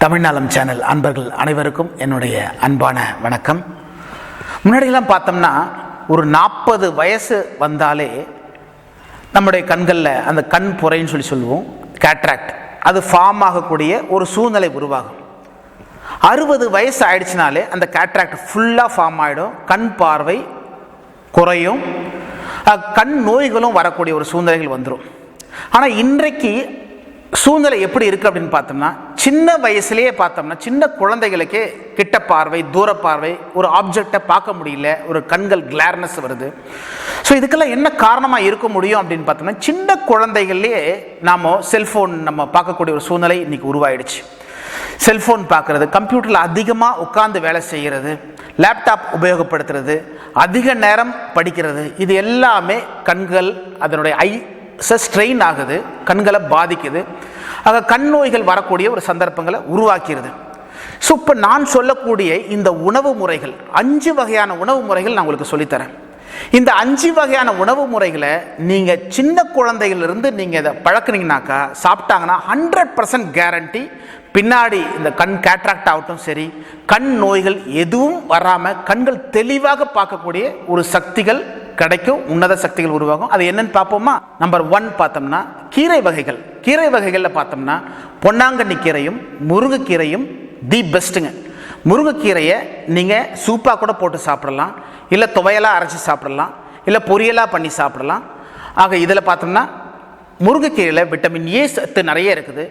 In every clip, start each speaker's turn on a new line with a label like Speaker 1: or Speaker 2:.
Speaker 1: தமிழ் நலம் சேனல் அன்பர்கள் அனைவருக்கும் என்னுடைய அன்பான வணக்கம். முன்னாடியெல்லாம் பார்த்தோம்னா ஒரு 40 வயசு வந்தாலே நம்முடைய கண்களில் அந்த கண் புரைன்னு சொல்லுவோம், கேட்ராக்ட், அது ஃபார்ம் ஆகக்கூடிய ஒரு சூழ்நிலை உருவாகும். 60 வயசு ஆயிடுச்சுனாலே அந்த கேட்ராக்ட் ஃபுல்லாக ஃபார்ம் ஆகிடும், கண் பார்வை குறையும், கண் நோய்களும் வரக்கூடிய ஒரு சூழ்நிலைகள் வந்துடும். ஆனால் இன்றைக்கு சூழ்நிலை எப்படி இருக்குது அப்படின்னு பார்த்தோம்னா, சின்ன வயசுலேயே பார்த்தோம்னா சின்ன குழந்தைகளுக்கே கிட்ட பார்வை, தூர பார்வை, ஒரு ஆப்ஜெக்டை பார்க்க முடியல, ஒரு கண்கள் கிளார்னஸ் வருது. ஸோ இதுக்கெல்லாம் என்ன காரணமாக இருக்க முடியும் அப்படின்னு பார்த்தோம்னா, சின்ன குழந்தைகள்லேயே நாம் செல்ஃபோன் நம்ம பார்க்கக்கூடிய ஒரு சூழ்நிலை இன்றைக்கி உருவாயிடுச்சு. செல்ஃபோன் பார்க்குறது, கம்ப்யூட்டரில் அதிகமாக உட்காந்து வேலை செய்கிறது, லேப்டாப் உபயோகப்படுத்துறது, அதிக நேரம் படிக்கிறது, இது எல்லாமே கண்கள் அதனுடைய ஸ்ட்ரெயின் ஆகுது, கண்களை பாதிக்குது. ஆக கண் நோய்கள் வரக்கூடிய ஒரு சந்தர்ப்பங்களை உருவாக்கிறது. ஸோ இப்போ நான் சொல்லக்கூடிய இந்த உணவு முறைகள், 5 வகையான உணவு முறைகள் நான் உங்களுக்கு சொல்லித்தரேன். இந்த 5 வகையான உணவு முறைகளை நீங்கள் சின்ன குழந்தைகளிலிருந்து நீங்கள் இதை பழக்கினீங்கனாக்கா, சாப்பிட்டாங்கன்னா 100% கேரண்டி பின்னாடி இந்த கண் கேட்ராக்ட் ஆகட்டும் சரி, கண் நோய்கள் எதுவும் வராமல் கண்கள் தெளிவாக பார்க்கக்கூடிய ஒரு சக்திகள் கிடைக்கும், உன்னத சக்திகள் உருவாகும். அது என்னன்னு பார்ப்போமா? நம்பர் 1 பார்த்தோம்னா கீரை வகைகள். கீரை வகைகளில் பார்த்தோம்னா பொன்னாங்கண்ணி கீரையும் முருங்கைக்கீரையும் தி பெஸ்ட்டுங்க. முருங்கைக்கீரையை நீங்கள் சூப்பாக கூட போட்டு சாப்பிடலாம், இல்லை துவையலாக அரைச்சி சாப்பிடலாம், இல்லை பொரியலாக பண்ணி சாப்பிடலாம். ஆக இதில் பார்த்தோம்னா முருங்கைக்கீரையில் விட்டமின் ஏ சத்து நிறைய இருக்குது,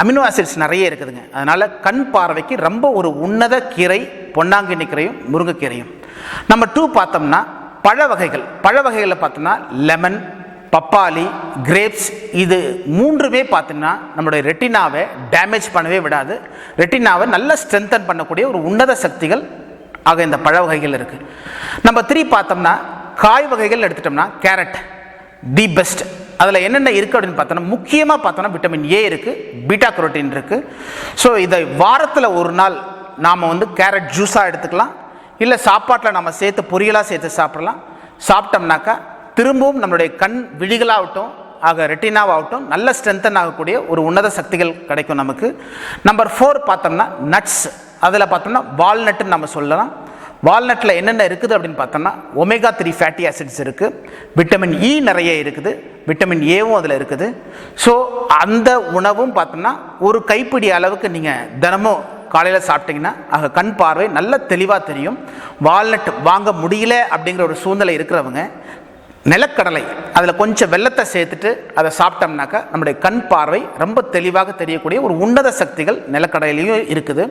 Speaker 1: அமினோ ஆசிட்ஸ் நிறைய இருக்குதுங்க. அதனால் கண் பார்வைக்கு ரொம்ப ஒரு உன்னத கீரை பொன்னாங்கண்ணி கீரையும் முருங்கைக்கீரையும். நம்பர் 2 பார்த்தோம்னா பழ வகைகள். பழ வகைகளில் பார்த்தோம்னா லெமன், பப்பாளி, கிரேப்ஸ், இது 3மே பார்த்தோம்னா நம்மளுடைய ரெட்டினாவை டேமேஜ் பண்ணவே விடாது, ரெட்டினாவை நல்லா ஸ்ட்ரென்தன் பண்ணக்கூடிய ஒரு உன்னத சக்திகள் ஆக இந்த பழ வகைகள் இருக்குது. நம்பர் 3 பார்த்தோம்னா காய் வகைகள் எடுத்துட்டோம்னா கேரட் தி பெஸ்ட். அதில் என்னென்ன இருக்குது அப்படின்னு பார்த்தோம்னா, முக்கியமாக பார்த்தோம்னா விட்டமின் ஏ இருக்குது, பீட்டா கரோட்டின் இருக்குது. ஸோ இதை வாரத்தில் ஒரு நாள் நாம் கேரட் ஜூஸாக எடுத்துக்கலாம், இல்லை சாப்பாட்டில் நம்ம சேர்த்து பொரியலாக சேர்த்து சாப்பிடலாம். சாப்பிட்டோம்னாக்கா திரும்பவும் நம்மளுடைய கண் விழிகளாகட்டும், ஆக ரெட்டினாவாகட்டும் நல்ல ஸ்ட்ரென்தன் ஆகக்கூடிய ஒரு உன்னத சக்திகள் கிடைக்கும் நமக்கு. நம்பர் 4 பார்த்தோம்னா நட்ஸ். அதில் பார்த்தோம்னா வால்நட்டுன்னு நம்ம சொல்லலாம். வால்நட்டில் என்னென்ன இருக்குது அப்படின்னு பார்த்தோம்னா ஒமேகா 3 ஃபேட்டி ஆசிட்ஸ் இருக்குது, விட்டமின் இ நிறைய இருக்குது, விட்டமின் ஏவும் அதில் இருக்குது. ஸோ அந்த உணவும் பார்த்தோம்னா ஒரு கைப்பிடி அளவுக்கு நீங்கள் தினமும் காலையில் சாப்பிட்டிங்கன்னா ஆக கண் பார்வை நல்ல தெளிவாக தெரியும். வால்நட் வாங்க முடியல அப்படிங்கிற ஒரு சூழ்நிலை இருக்கிறவங்க நிலக்கடலை, அதில் கொஞ்சம் வெல்லத்தை சேர்த்துட்டு அதை சாப்பிட்டோம்னாக்கா நம்முடைய கண் பார்வை ரொம்ப தெளிவாக தெரியக்கூடிய ஒரு உன்னத சக்திகள் நிலக்கடலையும் இருக்குது.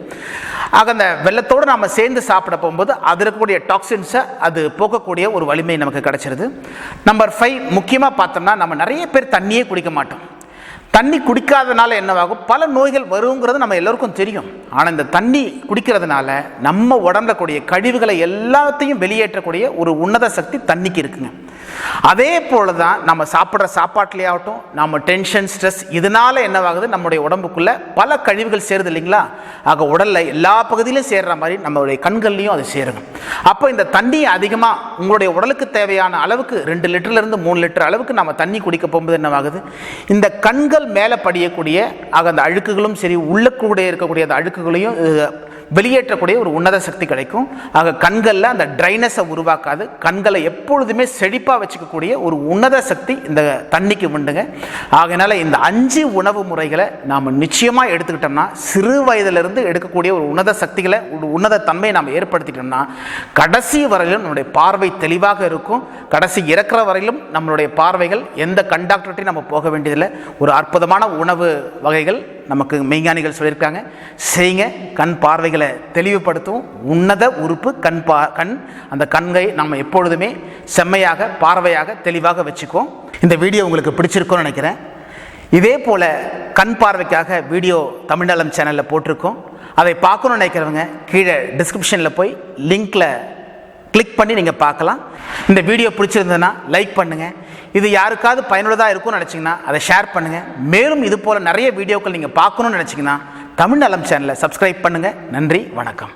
Speaker 1: ஆக அந்த வெல்லத்தோடு நாம் சேர்ந்து சாப்பிட போகும்போது அதில் இருக்கக்கூடிய டாக்ஸின்ஸை அது போக்கக்கூடிய ஒரு வலிமை நமக்கு கிடைச்சிருது. நம்பர் 5 முக்கியமாக பார்த்தோம்னா, நம்ம நிறைய பேர் தண்ணியே குடிக்க மாட்டோம். தண்ணி குடிக்காதனால என்னவாகும், பல நோய்கள் வருங்கிறது நம்ம எல்லோருக்கும் தெரியும். ஆனால் இந்த தண்ணி குடிக்கிறதுனால நம்ம உடம்புல கூடிய கழிவுகளை எல்லாத்தையும் வெளியேற்றக்கூடிய ஒரு உன்னத சக்தி தண்ணிக்கு இருக்குங்க. அதே போல தான் நம்ம சாப்பிட்ற சாப்பாட்டிலே ஆகட்டும், நம்ம டென்ஷன், ஸ்ட்ரெஸ், இதனால என்னவாகுது, நம்முடைய உடம்புக்குள்ள பல கழிவுகள் சேருது இல்லைங்களா? ஆக உடலில் எல்லா பகுதியிலும் சேர்ற மாதிரி நம்மளுடைய கண்கள்லையும் அது சேருங்க. அப்போ இந்த தண்ணியை அதிகமாக உங்களுடைய உடலுக்கு தேவையான அளவுக்கு 2 லிட்டர்லேருந்து 3 லிட்டர் அளவுக்கு நம்ம தண்ணி குடிக்க போகும்போது என்னவாகுது, இந்த கண்கள் மேலே படியக்கூடிய ஆக அந்த அழுக்குகளும் சரி, உள்ளக்கூட இருக்கக்கூடிய அந்த அழுக்குகளையும் வெளியேற்றக்கூடிய ஒரு உன்னத சக்தி கிடைக்கும். ஆக கண்களில் அந்த ட்ரைனஸை உருவாக்காது, கண்களை எப்பொழுதுமே செழிப்பாக வச்சுக்கக்கூடிய ஒரு உன்னத சக்தி இந்த தண்ணிக்கு உண்டுங்க. ஆகையினால இந்த 5 உணவு முறைகளை நாம் நிச்சயமாக எடுத்துக்கிட்டோம்னா, சிறு வயதிலிருந்து எடுக்கக்கூடிய ஒரு உன்னத சக்திகளை, ஒரு உன்னத தன்மையை நாம் ஏற்படுத்திட்டோம்னா கடைசி வரையிலும் நம்மளுடைய பார்வை தெளிவாக இருக்கும். கடைசி இறக்குற வரையிலும் நம்மளுடைய பார்வைகள் எந்த கண்டாக்டர்ட்டையும் நம்ம போக வேண்டியதில்லை. ஒரு அற்புதமான உணவு வகைகள் நமக்கு மெய்ஞானிகள் சொல்லியிருக்காங்க. செய்யுங்க, கண் பார்வைகளை தெளிவுபடுத்தும் உன்னத உறுப்பு கண். அந்த கண்களை நம்ம எப்பொழுதுமே செம்மையாக, பார்வையாக, தெளிவாக வச்சுக்குவோம். இந்த வீடியோ உங்களுக்கு பிடிச்சிருக்கும்னு நினைக்கிறேன். இதே போல் கண் பார்வைக்காக வீடியோ தமிழ் நலம் சேனலில் போட்டிருக்கோம். அதை பார்க்கணும்னு நினைக்கிறவங்க கீழே டிஸ்கிரிப்ஷனில் போய் லிங்க்கில் கிளிக் பண்ணி நீங்கள் பார்க்கலாம். இந்த வீடியோ பிடிச்சிருந்ததுன்னா லைக் பண்ணுங்கள். இது யாருக்காவது பயனுள்ளதாக இருக்கும்னு நினச்சிங்கன்னா அதை ஷேர் பண்ணுங்கள். மேலும் இது போல் நிறைய வீடியோக்கள் நீங்கள் பார்க்கணுன்னு நினச்சிங்கன்னா தமிழ் நலம் சேனலை சப்ஸ்கிரைப் பண்ணுங்கள். நன்றி, வணக்கம்.